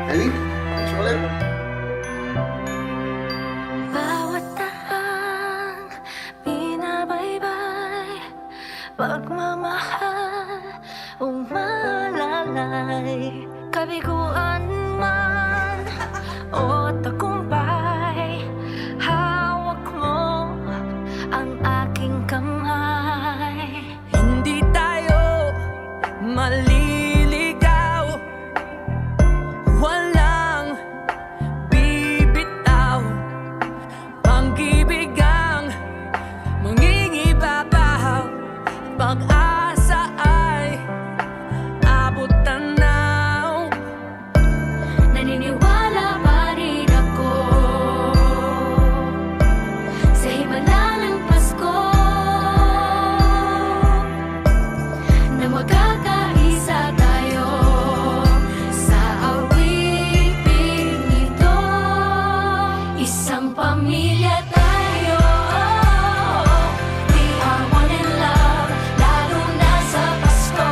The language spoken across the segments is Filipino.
Ready? Action ulit. Bawat tahang binabaybay, pagmamahal umalalay. Kabiguan man o tagumpay, hawak mo ang aking kamay. Hindi tayo maliligaw, walang bibitaw. Pag-ibig ang mangingibabaw, pag-asa ay abot tanaw. Naniniwala pa rin ako sa himala ng Pasko, na magkakaisa tayo sa awiting ito. Isang pamilya tayo, we are one in love, lalo na sa Pasko.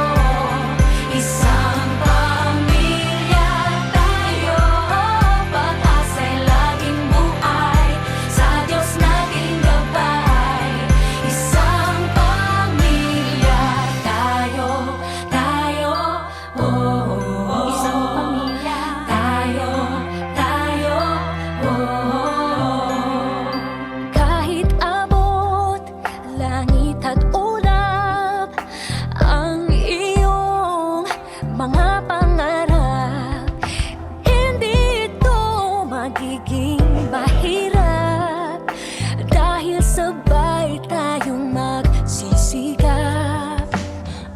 Isang pamilya tayo, pag-asa'y laging buhay, sa Diyos naging gabay. Isang pamilya tayo, oh. Isang pamilya tayo, oh. Kahit abot langit at ulap ang iyong mga pangarap, hindi ito magiging mahirap dahil sabay tayong magsisigap.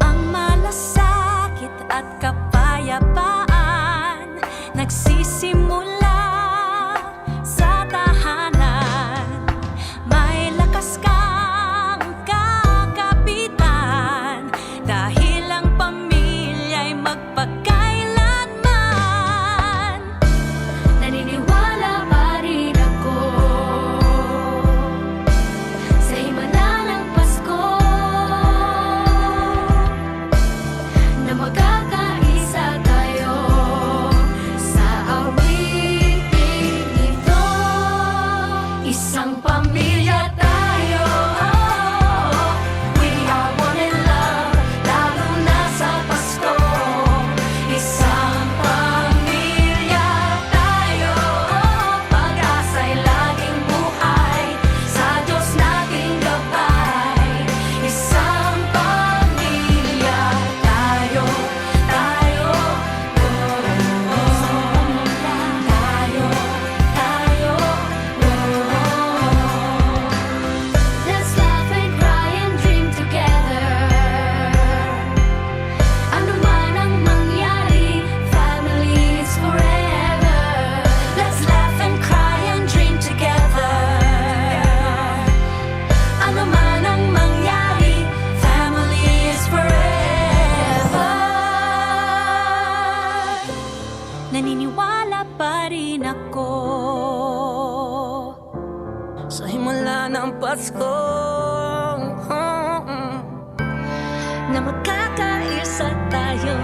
Ang malasakit at kapayapaan nagsisimula sa tahanan. May lakas kang kakapitan dahil ang pamilya'y magpakailanman. Naniniwala pa rin ako sa himala ng Pasko, na magkakaisa tayo sa awiting ito. Isang pamilya tayo, we are one in love, lalo na sa Pasko. Isang pamilya tayo, pag-asa'y laging buhay, sa Diyos nating gabay. Isang pamilya tayo, oh. Let's laugh and cry and dream together. Ano man ang mangyari, family is forever. Let's laugh and cry and dream together. Ano man ang mangyari, family is forever. Naniniwala pa rin ako Sa himala ng Pasko, na magkakaisa tayo